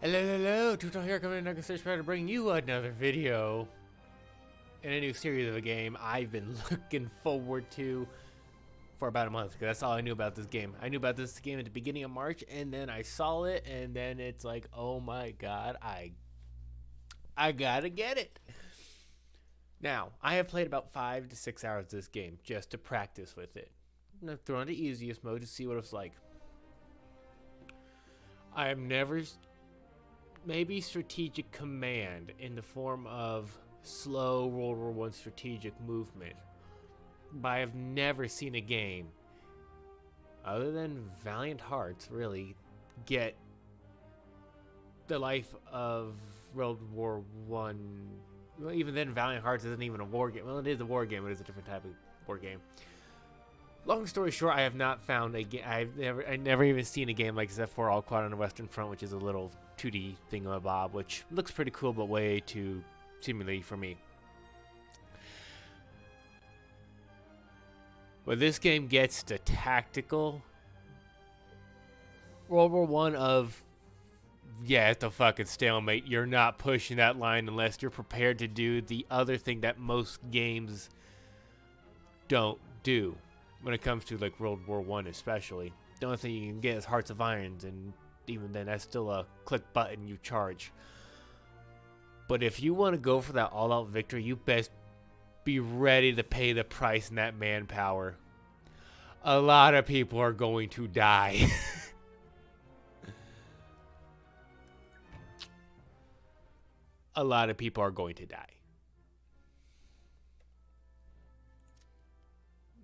Hello, Tutorial here coming in Search to bring you another video in a new series of a game I've been looking forward to for about a month, because that's all I knew about this game. I knew about this game at the beginning of March, and then I saw it, and then it's like, oh my god, I gotta get it. Now, I have played about 5 to 6 hours of this game just to practice with it. I'm gonna throw on the easiest mode to see what it's like. I have never... Maybe strategic command in the form of slow World War I strategic movement. But I have never seen a game, other than Valiant Hearts, really, get the life of World War I. Well, even then, Valiant Hearts isn't even a war game. Well, it is a war game, but it's a different type of war game. Long story short, I have not found a game. I never even seen a game like Zephyr All Quiet on the Western Front, which is a little 2D thingamabob, which looks pretty cool, but way too simulated for me. But this game gets the tactical World War I of, yeah, it's a fucking stalemate. You're not pushing that line unless you're prepared to do the other thing that most games don't do. When it comes to like World War I especially, the only thing you can get is Hearts of Irons, and even then that's still a click button, you charge. But if you want to go for that all-out victory, you best be ready to pay the price in that manpower. A lot of people are going to die. A lot of people are going to die.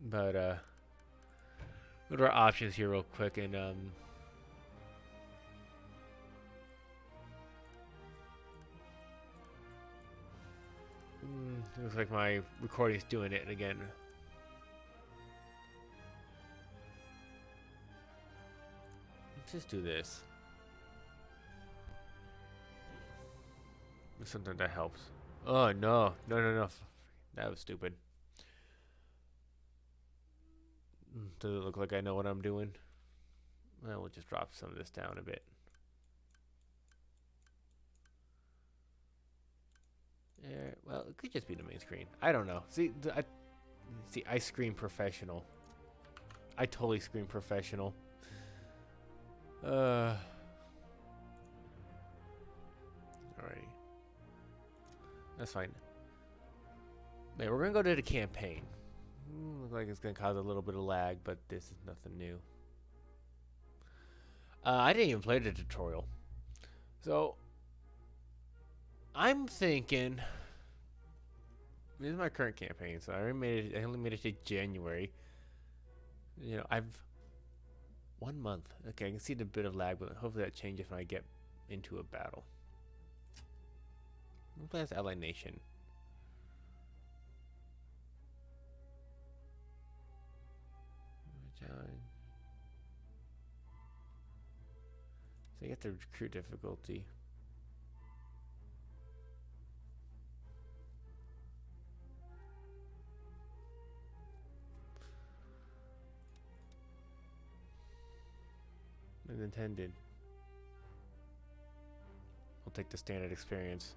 But what are our options here real quick? And looks like my recording's doing it again. Let's just do this. Something that helps. Oh no. That was stupid. Does it look like I know what I'm doing? Well, we'll just drop some of this down a bit. Well, it could just be the main screen. I don't know. See, I scream professional. I totally scream professional. Alrighty. That's fine. Man, we're gonna go to the campaign. Looks like it's gonna cause a little bit of lag, but this is nothing new. I didn't even play the tutorial, so I'm thinking. This is my current campaign, so I only made it to January. You know, I've 1 month. Okay, I can see the bit of lag, but hopefully that changes when I get into a battle. I'm playing as Allied Nation. So you get the recruit difficulty. As intended. We'll take the standard experience.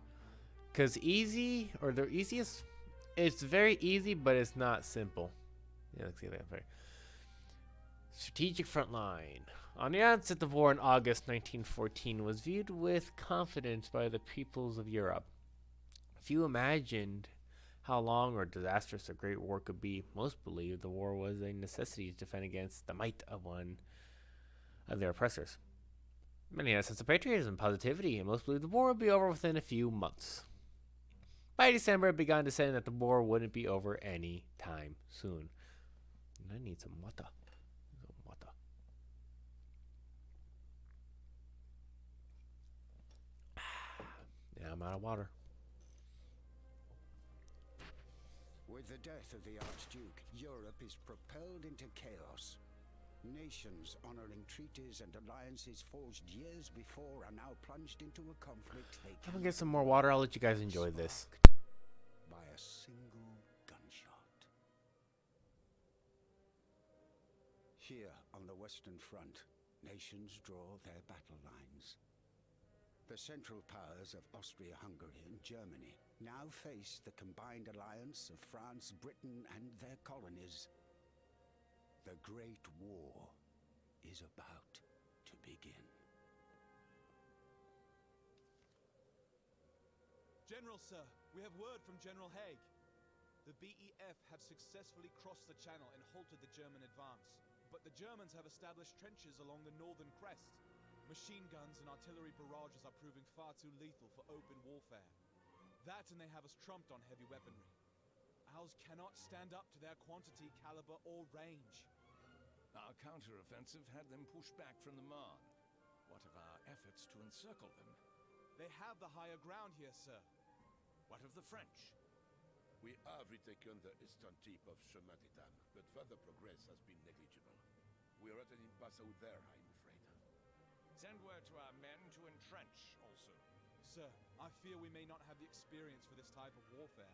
Because easy, or the easiest, it's very easy, but it's not simple. Yeah, let's see that. Strategic front line. On the onset of war in August 1914 was viewed with confidence by the peoples of Europe. Few imagined how long or disastrous a great war could be. Most believed the war was a necessity to defend against the might of one of their oppressors. Many had a sense of patriotism and positivity, and most believed the war would be over within a few months. By December, it began to say that the war wouldn't be over any time soon. And I need some water. Yeah, I'm out of water. With the death of the Archduke, Europe is propelled into chaos. Nations honoring treaties and alliances forged years before are now plunged into a conflict they I'm gonna get some more water. I'll let you guys enjoy this. By a single gunshot. Here on the Western Front, nations draw their battle lines. The central powers of Austria-Hungary and Germany now face the combined alliance of France, Britain, and their colonies. The Great War is about to begin. General, sir, we have word from General Haig. The BEF have successfully crossed the channel and halted the German advance. But the Germans have established trenches along the northern crest. Machine guns and artillery barrages are proving far too lethal for open warfare. That and they have us trumped on heavy weaponry. Ours cannot stand up to their quantity, caliber, or range. Our counter-offensive had them pushed back from the Marne. What of our efforts to encircle them? They have the higher ground here, sir. What of the French? We have retaken the eastern tip of Chemin-Titan, but further progress has been negligible. We are at an impasse out there, I'm afraid. Send word to our men to entrench, also. Sir, I fear we may not have the experience for this type of warfare.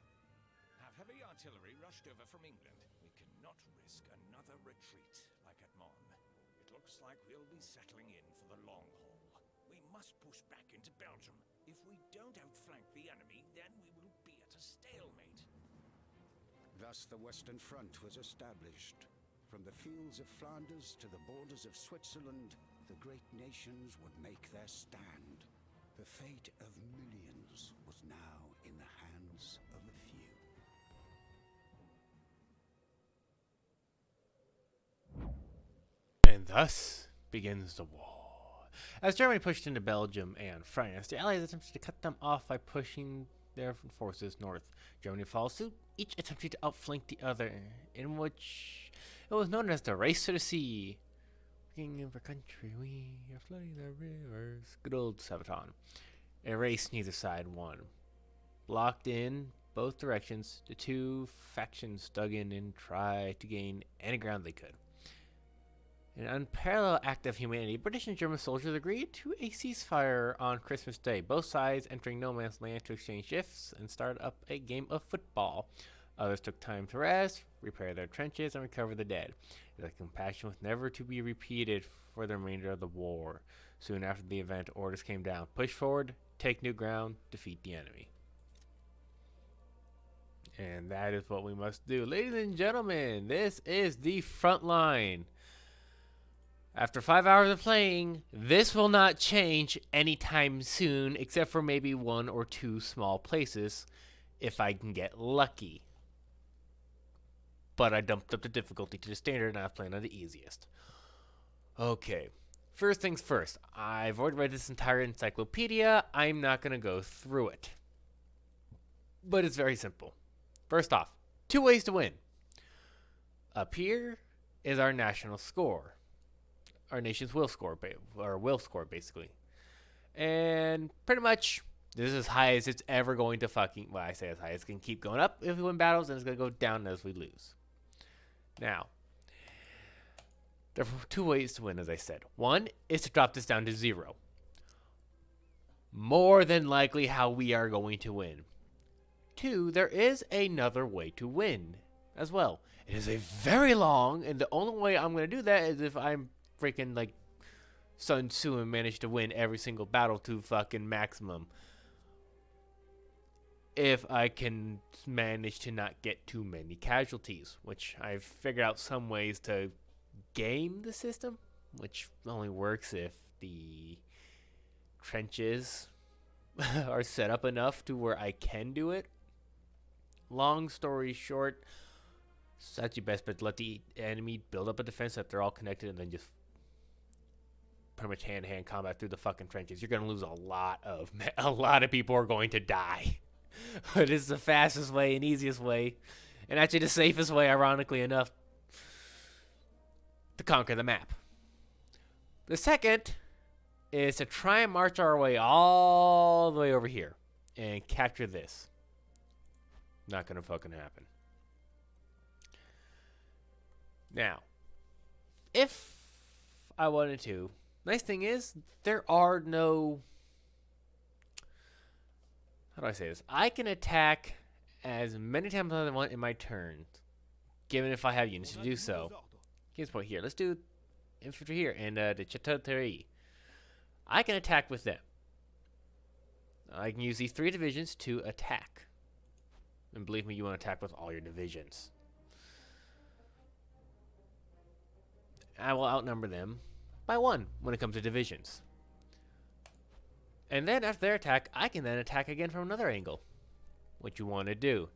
Have heavy artillery rushed over from England. We cannot risk another retreat like at Marne. It looks like we'll be settling in for the long haul. We must push back into Belgium. If we don't outflank the enemy, then we will be at a stalemate. Thus the Western Front was established. From the fields of Flanders to the borders of Switzerland, the great nations would make their stand. The fate of millions was now in the hands of a few. And thus begins the war. As Germany pushed into Belgium and France, the Allies attempted to cut them off by pushing their forces north. Germany followed suit, each attempting to outflank the other, in which it was known as the Race to the Sea. King of our country, we are flooding the rivers. Good old Sabaton. A race neither side won. Blocked in both directions, the two factions dug in and tried to gain any ground they could. In an unparalleled act of humanity, British and German soldiers agreed to a ceasefire on Christmas Day, both sides entering no man's land to exchange gifts and start up a game of football. Others took time to rest, repair their trenches, and recover the dead. The compassion was never to be repeated for the remainder of the war. Soon after the event, orders came down. Push forward, take new ground, defeat the enemy. And that is what we must do. Ladies and gentlemen, this is the front line. After 5 hours of playing, this will not change anytime soon, except for maybe 1 or 2 small places, if I can get lucky. But I dumped up the difficulty to the standard, and I was playing on the easiest. Okay, first things first. I've already read this entire encyclopedia. I'm not going to go through it. But it's very simple. First off, 2 ways to win. Up here is our national score. Our nation's will score, basically. And pretty much, this is as high as it's ever going to fucking... Well, I say as high as it can keep going up if we win battles, and it's going to go down as we lose. Now, there are 2 ways to win, as I said. One is to drop this down to 0. More than likely how we are going to win. 2, there is another way to win as well. It is a very long, and the only way I'm going to do that is if I'm freaking like Sun Tzu and manage to win every single battle to fucking maximum. If I can manage to not get too many casualties, which I've figured out some ways to game the system, which only works if the trenches are set up enough to where I can do it. Long story short, it's actually best bet to let the enemy build up a defense that they're all connected and then just pretty much hand-to-hand combat through the fucking trenches. You're going to lose a lot of people are going to die. But it's the fastest way and easiest way, and actually the safest way, ironically enough, to conquer the map. The second is to try and march our way all the way over here and capture this. Not going to fucking happen. Now, if I wanted to, nice thing is, there are no... How do I say this? I can attack as many times as I want in my turn, given if I have units to do so. Here's point here. Let's do infantry here and the Chateauterie. I can attack with them. I can use these 3 divisions to attack. And believe me, you want to attack with all your divisions. I will outnumber them by 1 when it comes to divisions. And then after their attack, I can then attack again from another angle. What you want to do,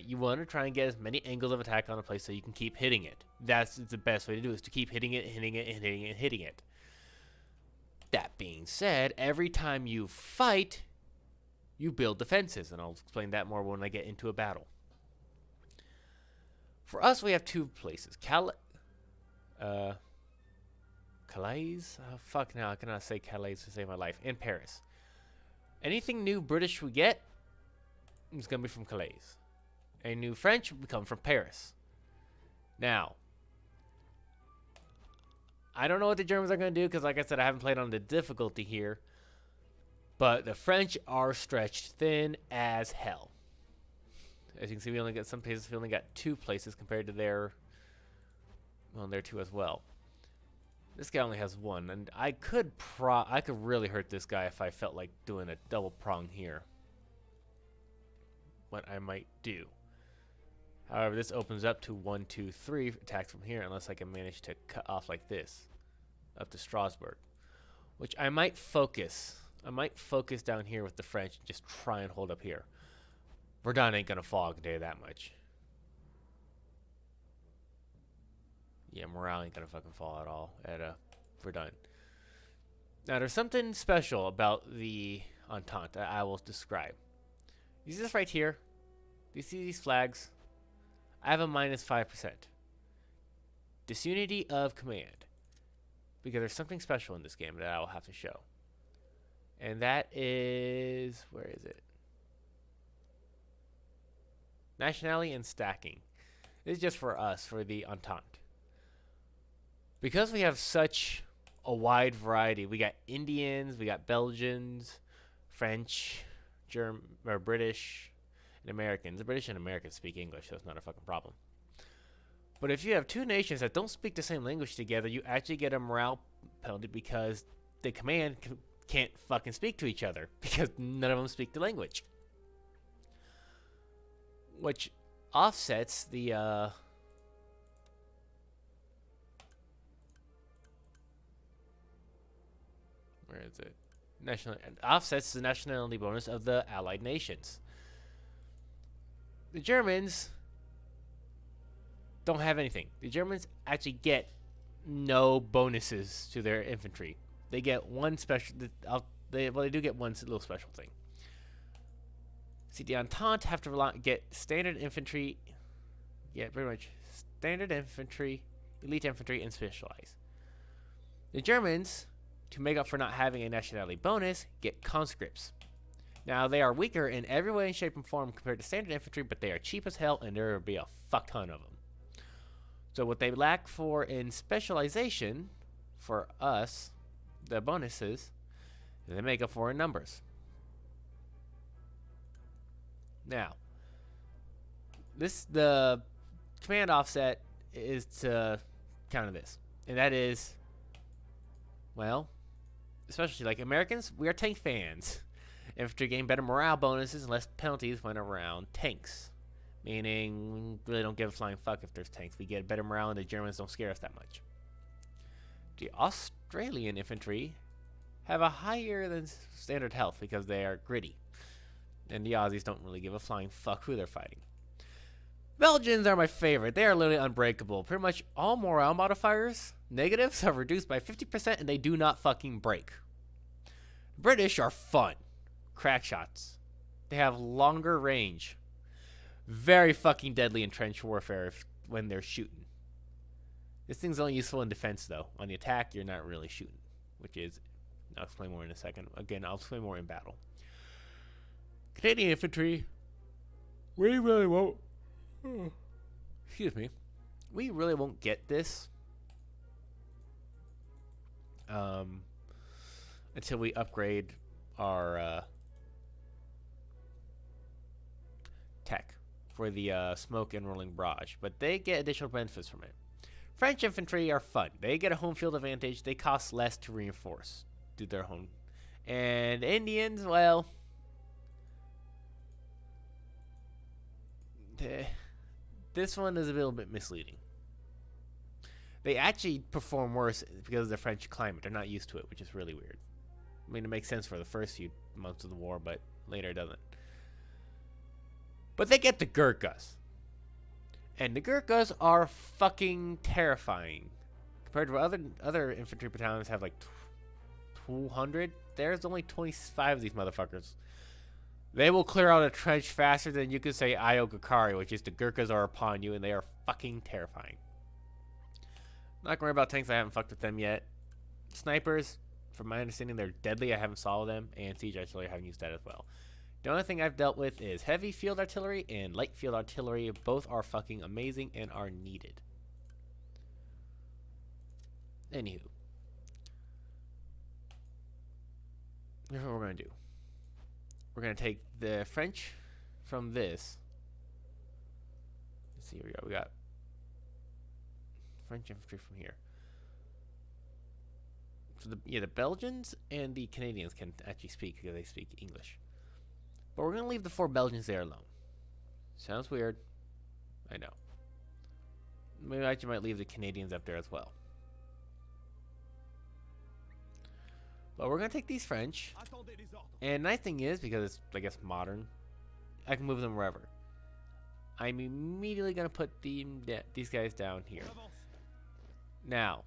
you want to try and get as many angles of attack on a place so you can keep hitting it. That's the best way to do it, is to keep hitting it, hitting it, hitting it, hitting it. That being said, every time you fight, you build defenses, and I'll explain that more when I get into a battle. For us, we have 2 places. Calais? Oh, fuck now, I cannot say Calais to save my life. And Paris. Anything new British we get is going to be from Calais. A new French will come from Paris. Now, I don't know what the Germans are going to do, because like I said, I haven't played on the difficulty here. But the French are stretched thin as hell. As you can see, we only got some places. We only got 2 places compared to their, well, their 2 as well. This guy only has 1, and I could really hurt this guy if I felt like doing a double prong here. What I might do. However, this opens up to 1, 2, 3 attacks from here, unless I can manage to cut off like this up to Strasbourg, which I might focus. I might focus down here with the French and just try and hold up here. Verdun ain't gonna fall, I can tell you that much. Yeah, morale ain't gonna fucking fall at all at Verdun. Now, there's something special about the Entente that I will describe. You see this right here? Do you see these flags? I have a minus 5%. Disunity of command. Because there's something special in this game that I will have to show. And that is, where is it? Nationality and stacking. This is just for us, for the Entente. Because we have such a wide variety, we got Indians, we got Belgians, French, German, or British, and Americans. The British and Americans speak English, so it's not a fucking problem. But if you have 2 nations that don't speak the same language together, you actually get a morale penalty because the command can't fucking speak to each other because none of them speak the language. Which offsets the where is it? Offsets the nationality bonus of the allied nations. The Germans don't have anything. The Germans actually get no bonuses to their infantry. They get one special. They do get one little special thing. See, the Entente have to get standard infantry. Yeah, pretty much standard infantry, elite infantry, and specialized. The Germans, to make up for not having a nationality bonus, get conscripts. Now, they are weaker in every way, shape, and form compared to standard infantry, but they are cheap as hell, and there will be a fuck ton of them. So what they lack for in specialization, for us, the bonuses, they make up for in numbers. Now, the command offset is to counter this, and that is, well, especially like Americans, we are tank fans. Infantry gain better morale bonuses and less penalties when around tanks. Meaning, we really don't give a flying fuck if there's tanks. We get better morale and the Germans don't scare us that much. The Australian infantry have a higher than standard health because they are gritty. And the Aussies don't really give a flying fuck who they're fighting. Belgians are my favorite. They are literally unbreakable. Pretty much all morale modifiers, negatives, are reduced by 50% and they do not fucking break. British are fun. Crack shots. They have longer range. Very fucking deadly in trench warfare when they're shooting. This thing's only useful in defense, though. On the attack, you're not really shooting. Which is, I'll explain more in a second. Again, I'll explain more in battle. Canadian infantry, we really won't. Excuse me. We really won't get this until we upgrade our tech for the smoke and rolling barrage, but they get additional benefits from it. French infantry are fun. They get a home field advantage. They cost less to reinforce, do their home. And Indians, well, this one is a little bit misleading. They actually perform worse because of the French climate. They're not used to it, which is really weird. I mean, it makes sense for the first few months of the war, but later it doesn't. But they get the Gurkhas. And the Gurkhas are fucking terrifying. Compared to other infantry battalions have like 200, there's only 25 of these motherfuckers. They will clear out a trench faster than you could say Ayogakari, which is the Gurkhas are upon you, and they are fucking terrifying. Not gonna worry about tanks, I haven't fucked with them yet. Snipers, from my understanding, they're deadly. I haven't solved them, and siege artillery, I haven't used that as well. The only thing I've dealt with is heavy field artillery and light field artillery. Both are fucking amazing and are needed. Anywho. Here's what we're gonna do. We're gonna take the French from this. Let's see here we go. We got French infantry from here. So the Belgians and the Canadians can actually speak because they speak English. But we're gonna leave the 4 Belgians there alone. Sounds weird. I know. Maybe I actually might leave the Canadians up there as well. But we're going to take these French. And nice thing is, because it's, I guess, modern, I can move them wherever. I'm immediately going to put these guys down here. Now,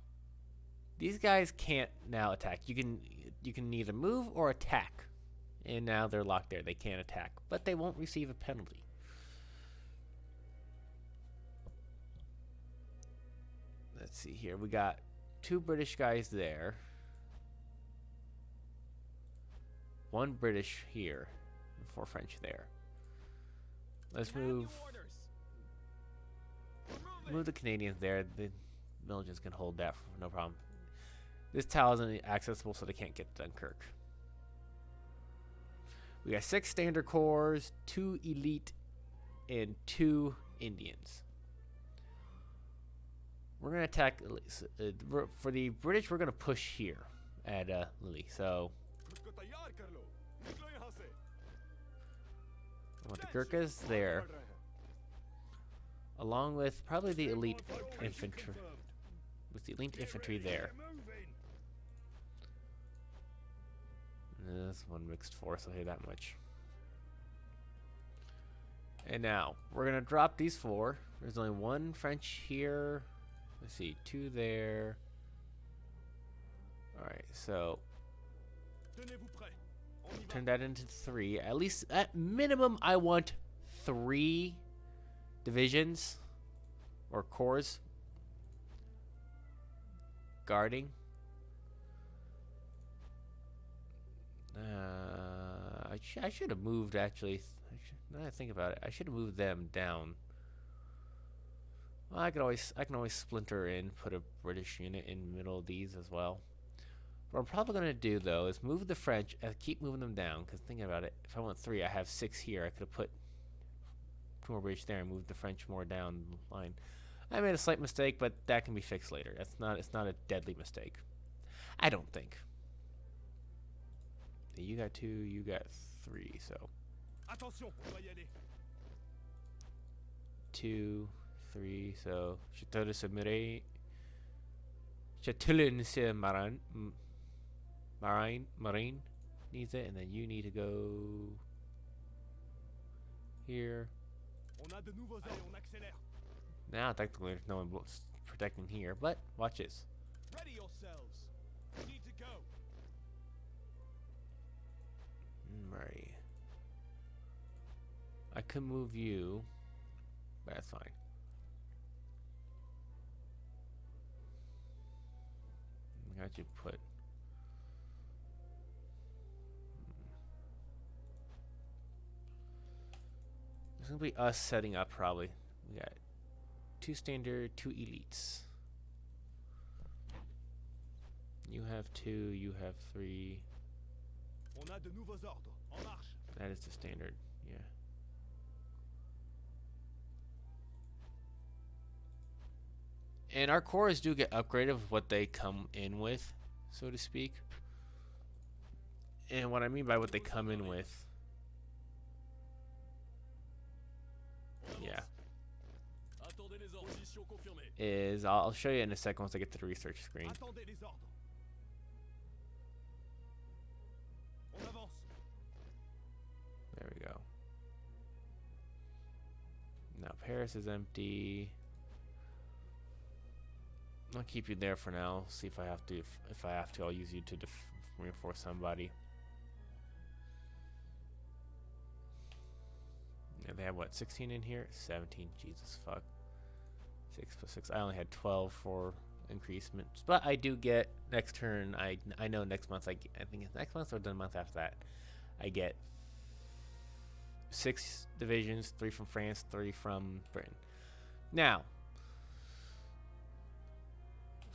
these guys can't now attack. You can neither move or attack. And now they're locked there. They can't attack. But they won't receive a penalty. Let's see here. We got 2 British guys there. 1 British here, and 4 French there. Let's move the Canadians there. The Belgians can hold that for no problem. This tile isn't accessible, so they can't get to Dunkirk. We got 6 standard corps, 2 elite, and 2 Indians. We're gonna attack. For the British, we're gonna push here at Lille. So. I want the Gurkhas there, along with probably the elite infantry. With the elite infantry there. This one mixed force, I'll hear that much. And now we're gonna drop these 4. There's only 1 French here. Let's see, 2 there. All right, so. Turn that into 3. At least, at minimum, I want 3 divisions or corps guarding. I should have moved, actually. Now that I think about it, I should have moved them down. Well, I can always splinter in, put a British unit in the middle of these as well. What I'm probably going to do, though, is move the French and keep moving them down. Because thinking about it, if I want 3, I have 6 here. I could have put 2 more British there and moved the French more down the line. I made a slight mistake, but that can be fixed later. It's not a deadly mistake. I don't think. You got 2, you got 3, so. 2, 3, so. Château de Semeray. Châtillon Marine needs it, and then you need to go here. Now, technically, there's no one protecting here, but watch this. Ready yourselves. We need to go. Right. I could move you, but that's fine. I got you put. It's gonna be us setting up probably. We got 2 standard, 2 elites. You have 2, you have 3. That is the standard, yeah. And our cores do get upgraded with what they come in with, so to speak. And what I mean by what they come in with Yeah. Is I'll show you in a second once I get to the research screen. Attendez les ordres. On avance. There we go. Now Paris is empty. I'll keep you there for now. See if I have to. If I have to, I'll use you to reinforce somebody. Yeah, they have what, 16 in here? 17. Jesus fuck. 6 plus 6. I only had 12 for increasements, but I do get next turn. I know next month. I think it's next month or the month after that. I get 6 divisions, 3 from France, 3 from Britain. Now,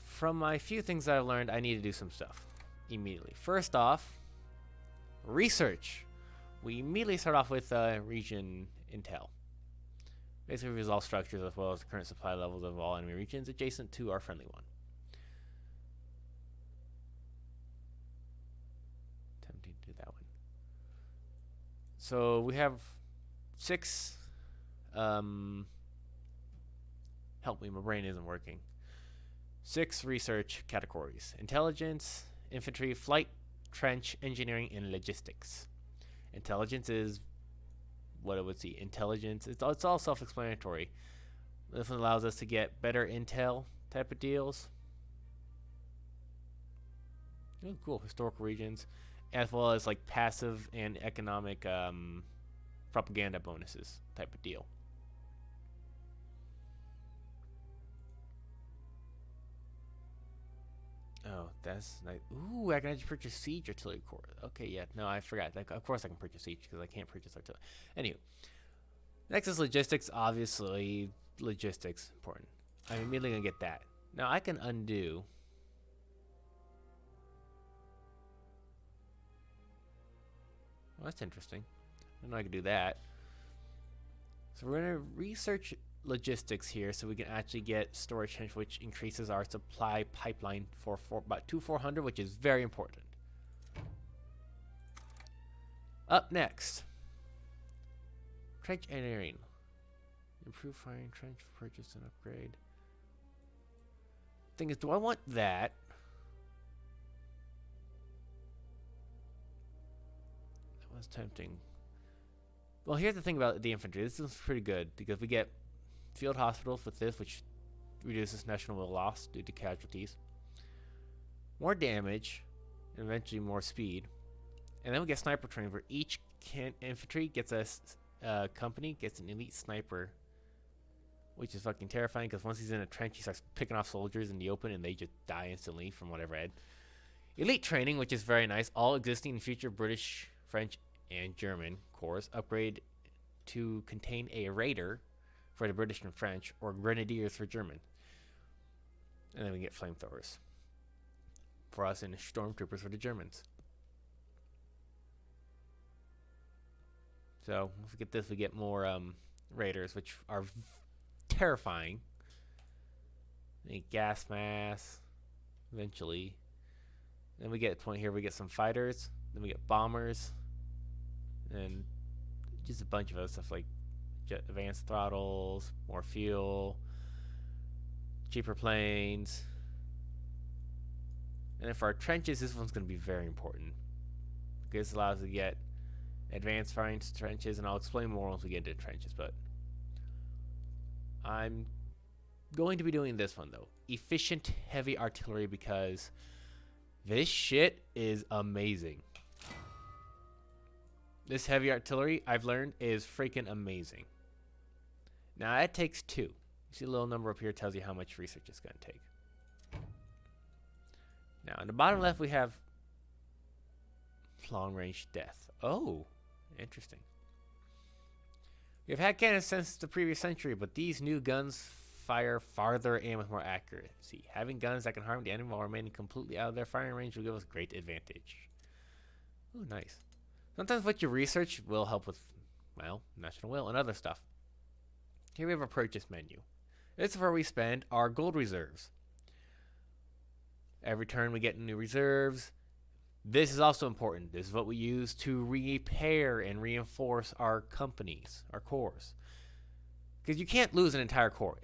from my few things that I've learned, I need to do some stuff immediately. First off, research. We immediately start off with region intel. Basically resolve structures as well as the current supply levels of all enemy regions adjacent to our friendly one. Tempting to do that one. So we have 6 help me, my brain isn't working. 6 research categories: intelligence, infantry, flight, trench, engineering, and logistics. Intelligence is what it would see. Intelligence, it's all self-explanatory. This one allows us to get better intel type of deals. Oh, cool. Historical regions, as well as like passive and economic propaganda bonuses type of deal. Oh, that's nice. Ooh, I can actually purchase siege artillery corps. Okay, yeah. No, I forgot. Like, of course I can purchase siege because I can't purchase artillery. Anyway, next is logistics. Obviously, logistics important. I'm immediately gonna get that. Now I can undo. Well, that's interesting. I didn't know I could do that. So we're gonna research logistics here so we can actually get storage trench, which increases our supply pipeline for about 400, which is very important. Up next, trench engineering. Improve firing trench for purchase and upgrade. Thing is, do I want that? That was tempting. Well, here's the thing about the infantry. This is pretty good because we get field hospitals with this, which reduces national loss due to casualties, more damage, and eventually more speed. And then we get sniper training, where each infantry gets a company gets an elite sniper, which is fucking terrifying because once he's in a trench, he starts picking off soldiers in the open and they just die instantly from what I've read. Elite training, which is very nice. All existing and future British, French, and German corps upgrade to contain a raider for the British and French, or grenadiers for German. And then we get flamethrowers for us and stormtroopers for the Germans. So if we get this, we get more raiders, which are terrifying. Then gas mass, eventually. Then we get a point here, we get some fighters. Then we get bombers. And just a bunch of other stuff like advanced throttles, more fuel, cheaper planes. And then for our trenches, this one's going to be very important. This allows us to get advanced firing trenches, and I'll explain more once we get into trenches, but I'm going to be doing this one though. Efficient heavy artillery, because this shit is amazing. This heavy artillery, I've learned, is freaking amazing. Now, that takes 2. You see a little number up here tells you how much research it's going to take. Now, in the bottom left, we have long-range death. Oh, interesting. We've had cannons since the previous century, but these new guns fire farther and with more accuracy. Having guns that can harm the enemy while remaining completely out of their firing range will give us great advantage. Oh, nice. Sometimes what you research will help with, well, national will and other stuff. Here we have a purchase menu. This is where we spend our gold reserves. Every turn we get new reserves. This is also important. This is what we use to repair and reinforce our companies, our corps. Because you can't lose an entire corps.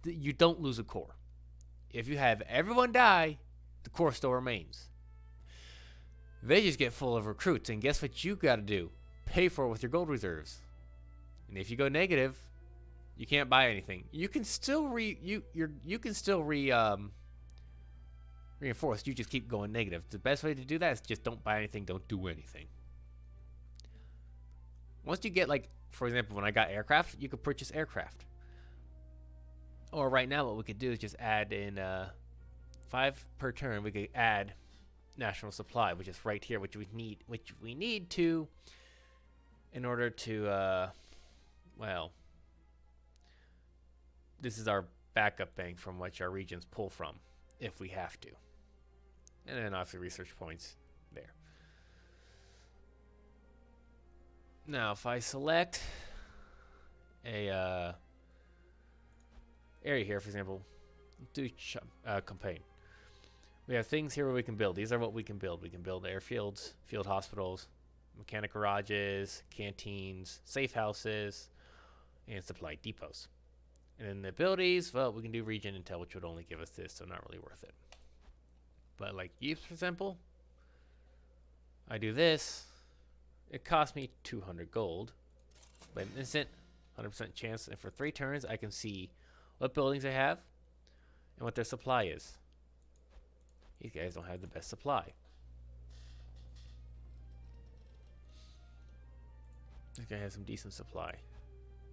You don't lose a corps. If you have everyone die, the corps still remains. They just get full of recruits, and guess what you got to do? Pay for it with your gold reserves. And if you go negative, you can't buy anything. You can still reinforce. You just keep going negative. The best way to do that is just don't buy anything. Don't do anything. Once you get, like, for example, when I got aircraft, you could purchase aircraft. Or right now, what we could do is just add in 5 per turn. We could add national supply, which is right here, which we need to, in order to, well, this is our backup bank from which our regions pull from, if we have to. And then obviously research points there. Now, if I select a area here, for example, do campaign. We have things here where we can build. These are what we can build. We can build airfields, field hospitals, mechanic garages, canteens, safe houses, and supply depots. And then the abilities, well, we can do region intel, which would only give us this, so not really worth it. But like Ypres, for example, I do this. It costs me 200 gold, but an instant 100% chance. And for 3 turns, I can see what buildings I have and what their supply is. These guys don't have the best supply. This guy has some decent supply.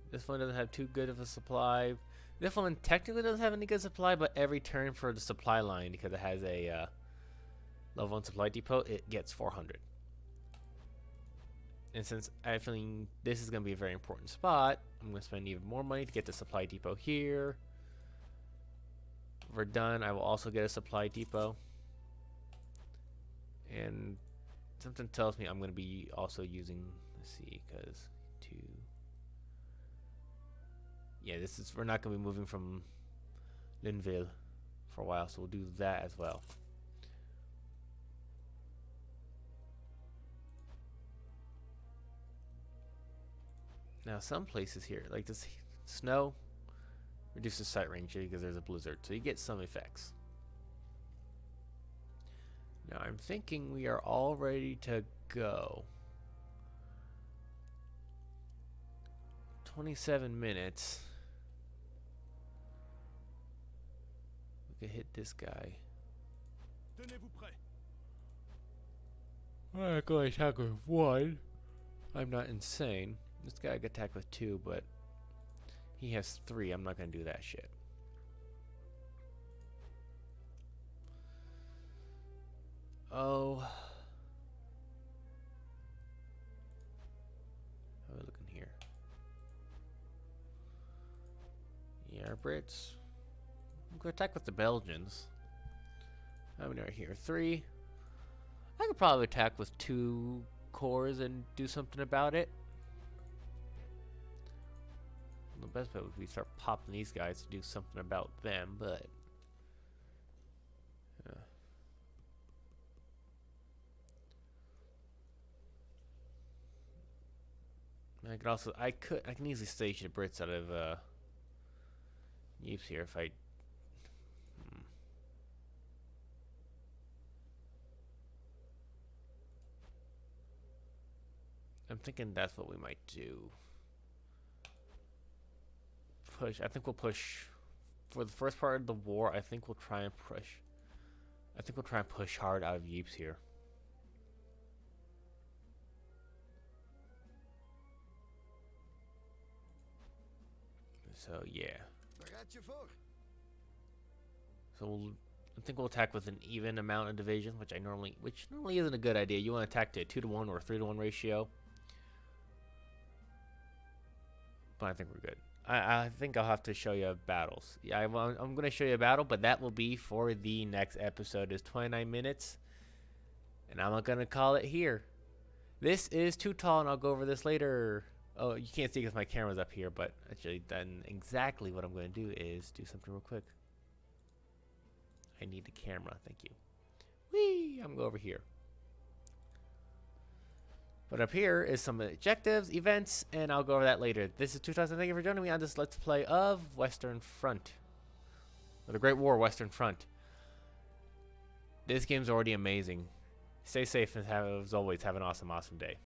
This one doesn't have too good of a supply. This one technically doesn't have any good supply, but every turn for the supply line, because it has a level 1 supply depot, it gets 400. And since I feel this is going to be a very important spot, I'm going to spend even more money to get the supply depot here. When we're done, I will also get a supply depot. And something tells me I'm going to be also using, let's see, because yeah, we're not going to be moving from Linville for a while, so we'll do that as well. Now, some places here, like this snow, reduces sight range because there's a blizzard, so you get some effects. Now, I'm thinking we are all ready to go. 27 minutes. We could hit this guy. Tenez-vous prêt. I'm not going to attack with 1. I'm not insane. This guy could attack with 2, but he has 3. I'm not going to do that shit. Oh. How are we looking here? Yeah, Brits. I'm going to attack with the Belgians. How many are here? 3. I could probably attack with 2 cores and do something about it. The best bet would be start popping these guys to do something about them, but I can easily station the Brits out of Ypres here if I I'm thinking that's what we might do. I think we'll push for the first part of the war. I think we'll try and push hard out of Ypres here. So yeah. So I think we'll attack with an even amount of division, which normally isn't a good idea. You want to attack to a 2-to-1 or a 3-to-1 ratio. But I think we're good. I think I'll have to show you battles. Yeah, I'm going to show you a battle, but that will be for the next episode. It's 29 minutes, and I'm not going to call it here. This is too tall, and I'll go over this later. Oh, you can't see because my camera's up here, but actually then exactly what I'm going to do is do something real quick. I need the camera. Thank you. Whee! I'm going to go over here. But up here is some objectives, events, and I'll go over that later. This is 2000. Thank you for joining me on this Let's Play of Western Front. Or the Great War Western Front. This game's already amazing. Stay safe and as always, have an awesome day.